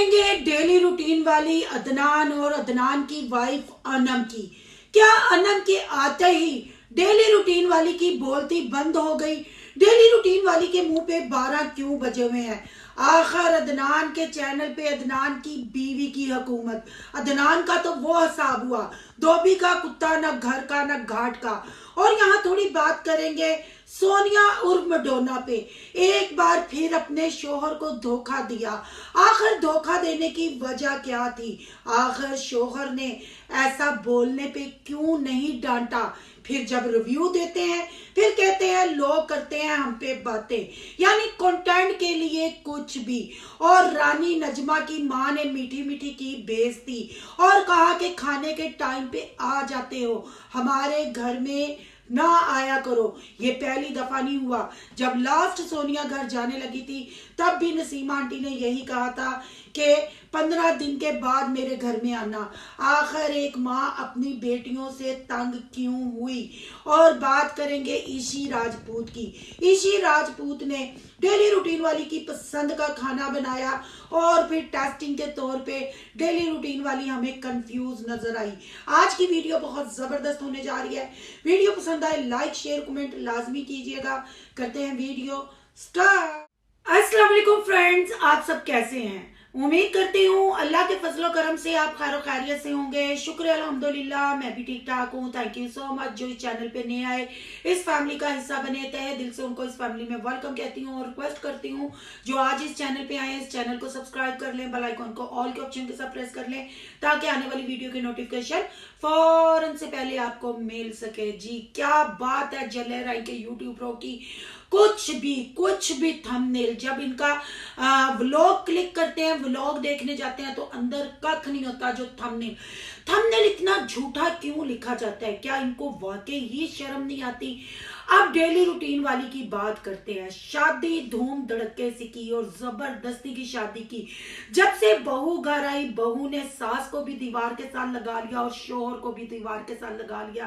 करेंगे daily routine वाली अदनान और अदनान की वाइफ अनम की। क्या अनम के आते ही डेली रूटीन वाली की बोलती बंद हो गई? डेली रूटीन वाली के मुंह पे 12 क्यों बजे हुए हैं? आखिर अदनान के चैनल पे अदनान की बीवी की हुकूमत, अदनान का तो वो हिसाब हुआ, धोबी का कुत्ता, न घर का न घाट का। और यहाँ थोड़ी बात करेंगे सोनिया उर्फ मडोना पे। एक बार फिर अपने शोहर को धोखा दिया। आखिर धोखा देने की वजह क्या थी? आखिर शोहर ने ऐसा बोलने पे क्यों नहीं डांटा? फिर जब रिव्यू देते हैं फिर कहते हैं लोग करते हैं हम पे बातें, यानी कंटेंट के लिए कुछ भी। और रानी नजमा की मां ने मीठी मीठी की बेइज्जती और कहा कि खाने के टाइम पे आ जाते हो, हमारे घर में ना आया करो। ये पहली दफा नहीं हुआ। जब लास्ट सोनिया घर जाने लगी थी तब भी नसीमा आंटी ने यही कहा था कि 15 दिन के बाद मेरे घर में आना। आखिर एक माँ अपनी बेटियों से तंग क्यों हुई? और बात करेंगे ईशी राजपूत की। ईशी राजपूत ने डेली रूटीन वाली की पसंद का खाना बनाया और फिर टेस्टिंग के तौर पे डेली रूटीन वाली हमें कंफ्यूज नजर आई। आज की वीडियो बहुत जबरदस्त होने जा रही है। वीडियो पसंद आए लाइक शेयर कमेंट लाजमी कीजिएगा। करते हैं वीडियो स्टार्ट। अस्सलाम वालेकुम फ्रेंड्स, आप सब कैसे हैं? उम्मीद करती हूँ अल्लाह के फजलो करम से आप खैर खैरियत से होंगे। शुक्र अल्हम्दुलिल्लाह, मैं भी ठीक ठाक हूँ। Thank you so much. जो इस चैनल पे नए आए, इस फैमिली का हिस्सा बने, तहे दिल से उनको इस फैमिली में वेलकम कहती हूँ और रिक्वेस्ट करती हूँ जो आज इस चैनल पे आए इस चैनल को सब्सक्राइब कर लें, बेल आइकन को ऑल के ऑप्शन के साथ प्रेस कर लें ताकि आने वाली वीडियो की नोटिफिकेशन फौरन से पहले आपको मिल सके। जी क्या बात है जले राय के यूट्यूबरों की। कुछ भी थंबनेल जब इनका व्लॉग क्लिक करते हैं, व्लॉग देखने जाते हैं तो अंदर कख नहीं होता। जो थंबनेल इतना झूठा क्यों लिखा जाता है? क्या इनको वाकई ही शर्म नहीं आती? अब डेली रूटीन वाली की बात करते हैं। शादी धूम धड़के से की और जबरदस्ती की शादी की। जब से बहू घर आई, बहू ने सास को भी दीवार के साथ लगा लिया और शोहर को भी दीवार के साथ लगा लिया।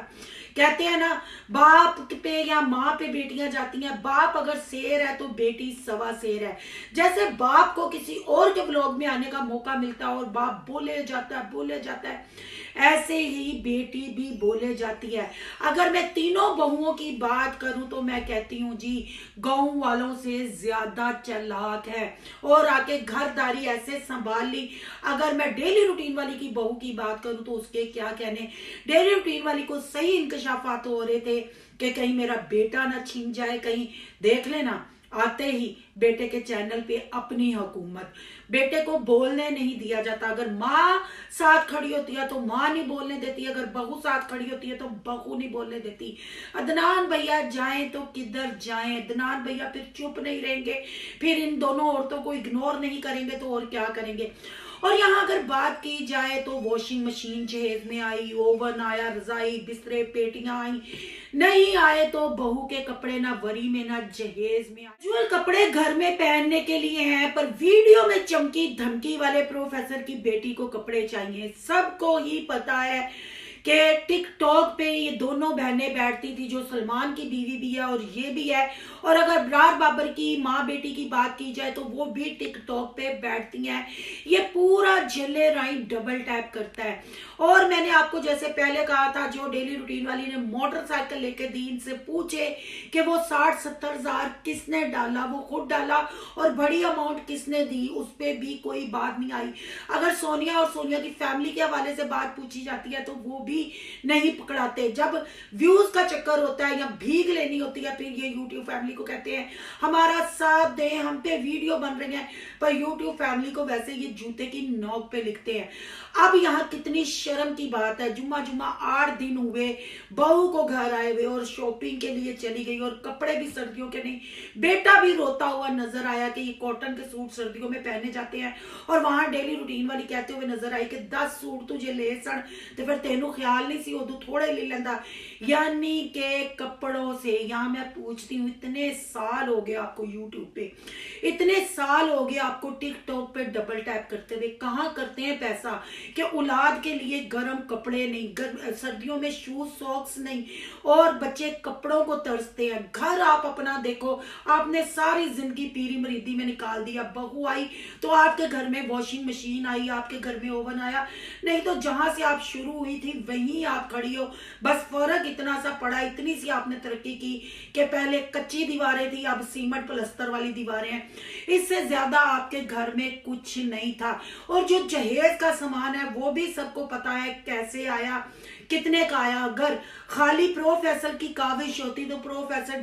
कहते हैं ना, बाप पे या माँ पे बेटियां जाती हैं। बाप अगर शेर है तो बेटी सवा शेर है। जैसे बाप को किसी और के व्लॉग में आने का मौका मिलता है और बाप बोले जाता है, ऐसे ही बेटी भी बोले जाती है। अगर मैं तीनों बहुओं की बात करूं तो मैं कहती हूँ जी, गांव वालों से ज्यादा चालाक है और आके घरदारी ऐसे संभाल ली। अगर मैं डेली रूटीन वाली की बहू की बात करूं तो उसके क्या कहने। डेली रूटीन वाली को सही इंकशाफात हो रहे थे कि कहीं मेरा बेटा ना छीन जाए, कहीं देख लेना। आते ही बेटे के चैनल पे अपनी हुकूमत, बेटे को बोलने नहीं दिया जाता। अगर माँ साथ खड़ी होती है तो माँ नहीं बोलने देती, अगर बहू साथ खड़ी होती है तो बहू नहीं बोलने देती। अदनान भैया जाएं तो किधर जाएं? अदनान भैया फिर चुप नहीं रहेंगे, फिर इन दोनों औरतों को इग्नोर नहीं करेंगे तो और क्या करेंगे? और यहाँ अगर बात की जाए तो वॉशिंग मशीन जहेज में आई, ओवन आया, रजाई बिस्तरे पेटियां आई। नहीं आए तो बहू के कपड़े ना वरी में ना जहेज में। जुअल कपड़े घर में पहनने के लिए हैं पर वीडियो में चमकी धमकी वाले प्रोफेसर की बेटी को कपड़े चाहिए। सबको ही पता है कि टिकटॉक पे ये दोनों बहनें बैठती थी, जो सलमान की बीवी भी है और ये भी है। और अगर ब्रार बाबर की माँ बेटी की बात की जाए तो वो भी टिकटॉक पे बैठती हैं। ये पूरा झल्ले राई डबल टैप करता है। और मैंने आपको जैसे पहले कहा था, जो डेली रूटीन वाली ने मोटरसाइकिल लेके दी, इनसे पूछे कि वो 60-70 हजार किसने डाला, वो खुद डाला और बड़ी अमाउंट किसने दी, उस पर भी कोई बात नहीं आई। अगर सोनिया और सोनिया की फैमिली के हवाले से बात पूछी जाती है तो वो भी नहीं पकड़ाते। जब व्यूज का चक्कर होता है या भीख लेनी होती है फिर ये यूट्यूब फैमिली को कहते हैं हमारा साथ दें, हम पे वीडियो बन रही है। पर यूट्यूब फैमिली को वैसे ये जूते की नोक पे लिखते हैं। अब यहाँ कितनी शर्म की बात है, जुम्मा 8 दिन हुए बहू को घर आए हुए और शॉपिंग के लिए चली गई और कपड़े भी सर्दियों के नहीं। बेटा भी रोता हुआ नजर आया कि ये कॉटन के सूट सर्दियों में पहने जाते हैं और वहां डेली रूटीन वाली कहते हुए नजर आई कि 10 सूट तुझे ले सन तो फिर तेनू ख्याल नहीं सी उदू थोड़े ले लेंदा। यानी के कपड़ों से, यहाँ मैं पूछती हूँ, इतने साल हो गए आपको यूट्यूब पे, इतने साल हो गए आपको टिकटॉक पे डबल टैप करते हुए, कहाँ करते हैं पैसा कि औलाद के लिए गर्म कपड़े नहीं, सर्दियों में शूज सॉक्स नहीं, और बच्चे कपड़ों को तरसते हैं। घर आप अपना देखो, आपने सारी जिंदगी पीरी मरीदी में निकाल दिया। बहू आई तो आपके घर में वॉशिंग मशीन आई, आपके घर में ओवन आया, नहीं तो जहां से आप शुरू हुई थी वहीं आप खड़ी हो। बस फर्क इतना सा पड़ा, इतनी सी आपने तरक्की की कि पहले कच्ची दीवारें थी, अब सीमेंट प्लस्तर वाली दीवारें हैं। इससे ज्यादा आपके घर में कुछ नहीं था। और जो जहेज का सामान है वो भी सबको पता है कैसे आया, कितने का आया। अगर खाली प्रोफेसर की काविश होती तो प्रोफेसर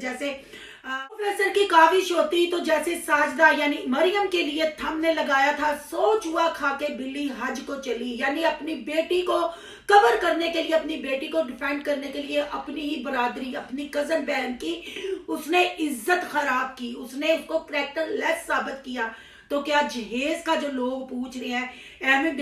की काविश होती तो जैसे साजदा यानी मरियम के लिए थंबनेल लगाया था, सो चूहा खा के बिल्ली हज को चली, यानी अपनी बेटी को कवर करने के लिए, अपनी बेटी को डिफेंड करने के लिए अपनी ही बरादरी, अपनी कजन बहन की उसने इज्जत खराब की, उसने उसको कैरेक्टर लेस साबित किया। तो क्या जहेज का जो लोग पूछ रहे हैं, एवं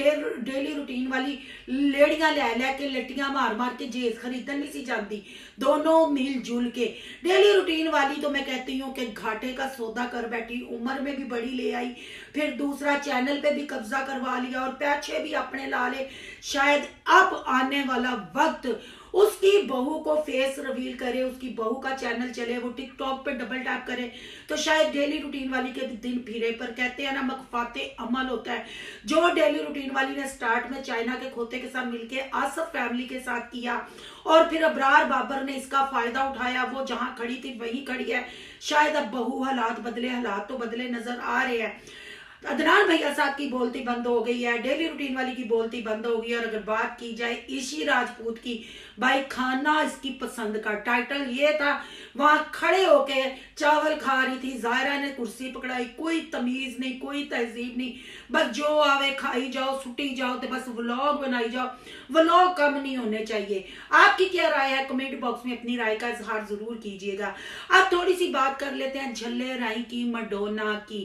डेली रूटीन वाली लेड़ियां ले के लट्टियां मार मार के जहेज खरीदन नहीं सी जाती, दोनों मिलजुल के। डेली रूटीन वाली तो मैं कहती हूँ कि घाटे का सौदा कर बैठी, उम्र में भी बड़ी ले आई, फिर दूसरा चैनल पे भी कब्जा करवा लिया और पैसे भी अपने ला ले। शायद अब आने वाला वक्त उसकी बहू को फेस रिवील करे, उसकी बहू का चैनल चले, वो टिकटॉक पे डबल टैप करे, तो शायद डेली रूटीन वाली के दिन फिरे। पर कहते हैं ना, मकफाते अमल होता है। जो डेली रूटीन वाली ने स्टार्ट में चाइना के खोते के साथ मिलके आसफ फैमिली के साथ किया और फिर अबरार बाबर ने इसका फायदा उठाया, वो जहां खड़ी थी वहीं खड़ी है। शायद अब बहू हालात बदले, हालात तो बदले नजर आ रहे हैं। अदनान भैया साहब की बोलती बंद हो गई है, डेली रूटीन वाली की बोलती बंद हो गई है। और अगर बात की जाए ईशी राजपूत की, भाई खाना इसकी पसंद का टाइटल ये था, वहां खड़े होके चावल खा रही थी, जायरा ने कुर्सी पकड़ाई, कोई तमीज नहीं, कोई तहजीब नहीं, बस जो आवे खाई जाओ, सुटी जाओ, तो बस व्लॉग बनाई जाओ। व्लॉग कम नहीं होने चाहिए। आपकी क्या राय है, कमेंट बॉक्स में अपनी राय का इजहार जरूर कीजिएगा। अब थोड़ी सी बात कर लेते हैं झल्ले राई की, मैडोना की।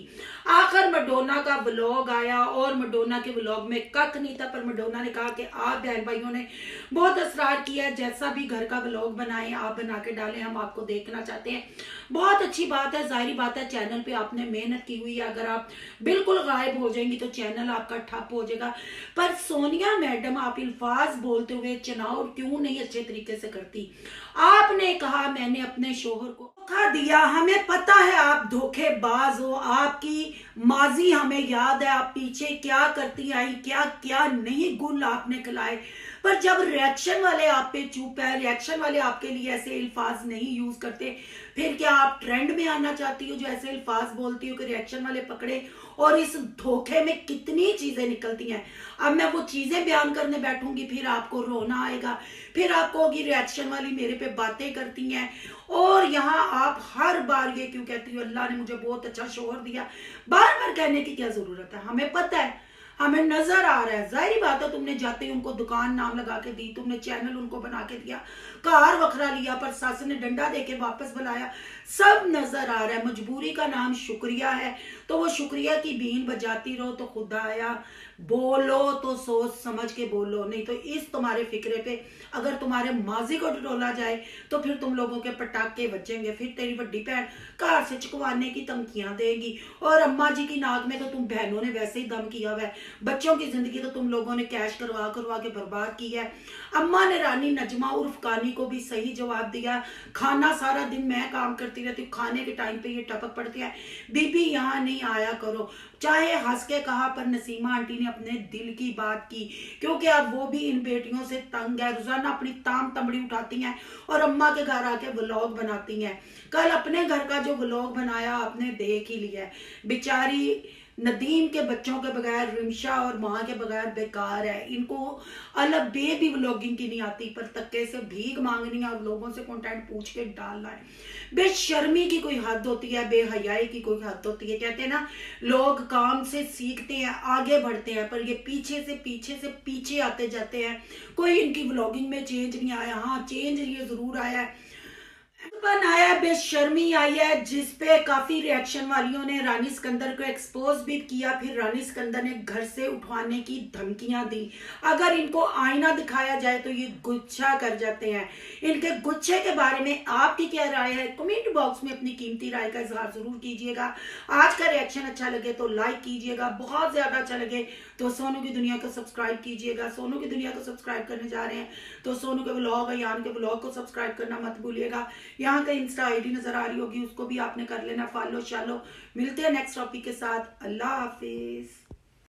आखिर मैडोना का व्लॉग आया और मैडोना के व्लॉग में कख नहीं था, पर मैडोना ने कहा कि आप बहन भाइयों ने बहुत असरार किया, जैसा भी घर का व्लॉग बनाए आप बना के डालें, हम आपको देखना चाहते हैं। बहुत अच्छी बात है, जाहिर बात है चैनल पे आपने मेहनत की हुई है, अगर आप बिल्कुल गायब हो जाएंगी तो चैनल आपका ठप हो जाएगा। पर सोनिया मैडम, आप अल्फाज बोलते हुए चुनाव क्यों नहीं अच्छे तरीके से करती? आपने कहा मैंने अपने शोहर को धोखा दिया, हमें पता है आप धोखेबाज हो, आपकी माजी हमें याद है, आप पीछे क्या करती आई, क्या क्या नहीं गुल आपने खिलाए। पर जब रिएक्शन वाले आप पे चुप है, रिएक्शन वाले आपके लिए ऐसे अल्फाज नहीं यूज करते, फिर क्या आप ट्रेंड में आना चाहती हो जो ऐसे अल्फाज बोलती हो कि रिएक्शन वाले पकड़े? और इस धोखे में कितनी चीजें निकलती हैं। अब मैं वो चीजें बयान करने बैठूंगी, फिर आपको रोना आएगा, फिर आपको होगी रिएक्शन वाली मेरे पे बातें करती हैं। और यहाँ आप हर बार ये क्यों कहती हो अल्लाह ने मुझे बहुत अच्छा शोहर दिया? बार बार कहने की क्या जरूरत है? हमें पता है, हमें नजर आ रहा है। जाहिर बात है, तुमने जाते ही उनको दुकान नाम लगा के दी, तुमने चैनल उनको बना के दिया, कार वखरा लिया, पर सास ने डंडा देके वापस बुलाया, सब नजर आ रहा है। मजबूरी का नाम शुक्रिया है, तो वो शुक्रिया की बीन बजाती रहो तो खुदाया। बोलो तो सोच समझ के बोलो, नहीं तो इस तुम्हारे फिक्रे पे अगर तुम्हारे माजी को डोला जाए तो फिर तुम लोगों के पटाखे बजेंगे। फिर तेरी बड़ी बहन कार से चुकवाने की धमकियां देगी, और अम्मा जी की नाक में तो तुम बहनों ने वैसे ही दम किया हुआ है। बच्चों की जिंदगी तो तुम लोगों ने कैश करवा करवा के बर्बाद की है। अम्मा ने रानी नजमा उर्फ कानी को भी सही जवाब दिया, खाना सारा दिन मैं काम करती रहती हूँ, खाने के टाइम पे ये टपक पड़ती है, बीबी यहाँ नहीं आया करो। चाहे हंस के कहा, पर नसीमा आंटी ने अपने दिल की बात की, क्योंकि अब वो भी इन बेटियों से तंग है, रोजाना अपनी ताम तमड़ी उठाती हैं और अम्मा के घर आके व्लॉग बनाती हैं। कल अपने घर का जो व्लॉग बनाया आपने देख ही लिया है। बेचारी नदीम के बच्चों के बगैर, रिमशा और माँ के बगैर बेकार है। इनको अलग बे भी व्लॉगिंग की नहीं आती, पर तक्के से भीख मांगनी है और लोगों से कंटेंट पूछ के डालना है। बेशर्मी की कोई हद होती है, बेहयाई की कोई हद होती है। कहते हैं ना, लोग काम से सीखते हैं, आगे बढ़ते हैं, पर ये पीछे से पीछे आते जाते हैं। कोई इनकी व्लॉगिंग में चेंज नहीं आया। हाँ, चेंज ये जरूर आया है। पन आया है, बेशर्मी आई है, जिसपे काफी रिएक्शन वालियों ने रानी सिकंदर को एक्सपोज भी किया। फिर रानी सिकंदर ने घर से उठवाने की धमकियां दी। अगर इनको आईना दिखाया जाए तो ये गुच्छा कर जाते हैं। इनके गुच्छे के बारे में आपकी क्या राय है, कमेंट बॉक्स में अपनी कीमती राय का इजहार जरूर कीजिएगा। आज का रिएक्शन अच्छा लगे तो लाइक कीजिएगा, बहुत ज्यादा अच्छा लगे तो सोनू की दुनिया को सब्सक्राइब कीजिएगा। सोनू की दुनिया को सब्सक्राइब करने जा रहे हैं तो सोनू के ब्लॉग है यान के ब्लॉग को सब्सक्राइब करना मत भूलिएगा। यहाँ का इंस्टा आईडी नजर आ रही होगी, उसको भी आपने कर लेना फॉलो शालो। मिलते हैं नेक्स्ट टॉपिक के साथ। अल्लाह हाफिज।